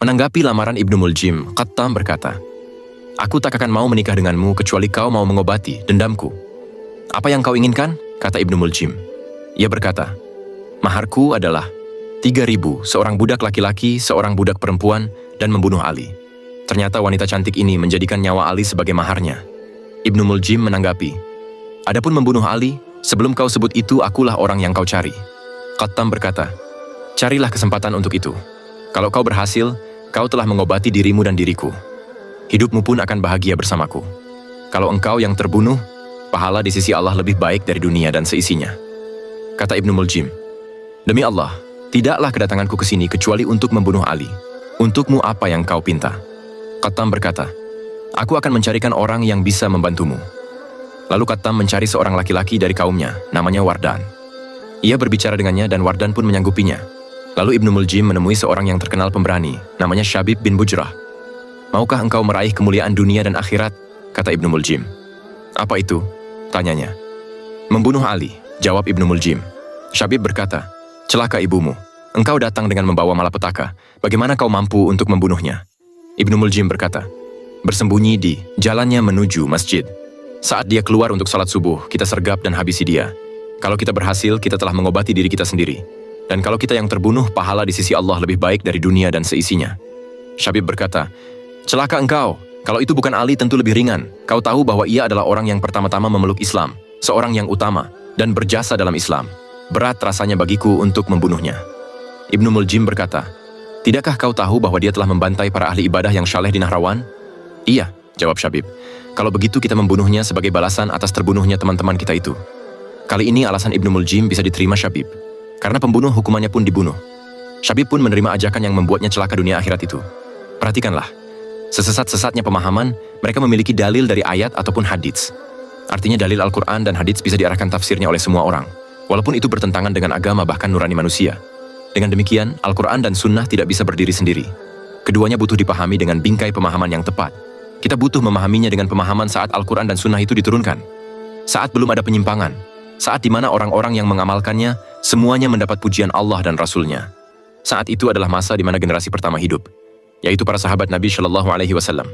Menanggapi lamaran Ibnu Muljim, Qattam berkata, "Aku tak akan mau menikah denganmu kecuali kau mau mengobati dendamku." "Apa yang kau inginkan?" kata Ibnu Muljim. Ia berkata, "Maharku adalah 3.000 seorang budak laki-laki, seorang budak perempuan, dan membunuh Ali." Ternyata wanita cantik ini menjadikan nyawa Ali sebagai maharnya. Ibnu Muljim menanggapi, "Adapun membunuh Ali, sebelum kau sebut itu akulah orang yang kau cari." Qattam berkata, "Carilah kesempatan untuk itu. Kalau kau berhasil, kau telah mengobati dirimu dan diriku. Hidupmu pun akan bahagia bersamaku. Kalau engkau yang terbunuh, pahala di sisi Allah lebih baik dari dunia dan seisinya." Kata Ibnu Muljim, "Demi Allah, tidaklah kedatanganku ke sini kecuali untuk membunuh Ali. Untukmu apa yang kau pinta?" Qattam berkata, "Aku akan mencarikan orang yang bisa membantumu." Lalu Qattam mencari seorang laki-laki dari kaumnya, namanya Wardan. Ia berbicara dengannya dan Wardan pun menyanggupinya. Lalu Ibnu Muljim menemui seorang yang terkenal pemberani, namanya Syabib bin Bujrah. "Maukah engkau meraih kemuliaan dunia dan akhirat?" kata Ibnu Muljim. "Apa itu?" tanyanya. "Membunuh Ali," jawab Ibnu Muljim. Syabib berkata, "Celaka ibumu. Engkau datang dengan membawa malapetaka. Bagaimana kau mampu untuk membunuhnya?" Ibnu Muljim berkata, "Bersembunyi di jalannya menuju masjid. Saat dia keluar untuk salat subuh, kita sergap dan habisi dia. Kalau kita berhasil, kita telah mengobati diri kita sendiri. Dan kalau kita yang terbunuh, pahala di sisi Allah lebih baik dari dunia dan seisinya." Syabib berkata, "Celaka engkau. Kalau itu bukan Ali tentu lebih ringan. Kau tahu bahwa ia adalah orang yang pertama-tama memeluk Islam, seorang yang utama, dan berjasa dalam Islam. Berat rasanya bagiku untuk membunuhnya." Ibnu Muljim berkata, "Tidakkah kau tahu bahwa dia telah membantai para ahli ibadah yang saleh di Nahrawan?" "Iya," jawab Syabib. "Kalau begitu kita membunuhnya sebagai balasan atas terbunuhnya teman-teman kita itu." Kali ini alasan Ibnu Muljim bisa diterima Syabib, karena pembunuh hukumannya pun dibunuh. Syabib pun menerima ajakan yang membuatnya celaka dunia akhirat itu. Perhatikanlah, sesesat-sesatnya pemahaman, mereka memiliki dalil dari ayat ataupun hadits. Artinya dalil Al-Quran dan hadits bisa diarahkan tafsirnya oleh semua orang, walaupun itu bertentangan dengan agama bahkan nurani manusia. Dengan demikian, Al-Quran dan Sunnah tidak bisa berdiri sendiri. Keduanya butuh dipahami dengan bingkai pemahaman yang tepat. Kita butuh memahaminya dengan pemahaman saat Al-Quran dan Sunnah itu diturunkan. Saat belum ada penyimpangan, saat di mana orang-orang yang mengamalkannya, semuanya mendapat pujian Allah dan Rasul-Nya. Saat itu adalah masa di mana generasi pertama hidup, yaitu para sahabat Nabi Shallallahu Alaihi Wasallam.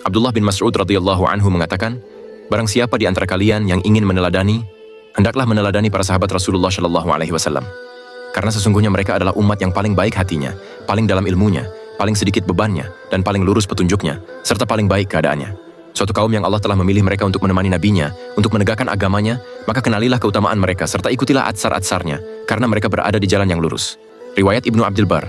Abdullah bin Mas'ud radhiyallahu anhu mengatakan, "Barang siapa di antara kalian yang ingin meneladani, hendaklah meneladani para sahabat Rasulullah Shallallahu Alaihi Wasallam. Karena sesungguhnya mereka adalah umat yang paling baik hatinya, paling dalam ilmunya, paling sedikit bebannya, dan paling lurus petunjuknya, serta paling baik keadaannya. Suatu kaum yang Allah telah memilih mereka untuk menemani nabinya, untuk menegakkan agamanya, maka kenalilah keutamaan mereka, serta ikutilah atsar-atsarnya, karena mereka berada di jalan yang lurus." Riwayat Ibnu Abdul Bar.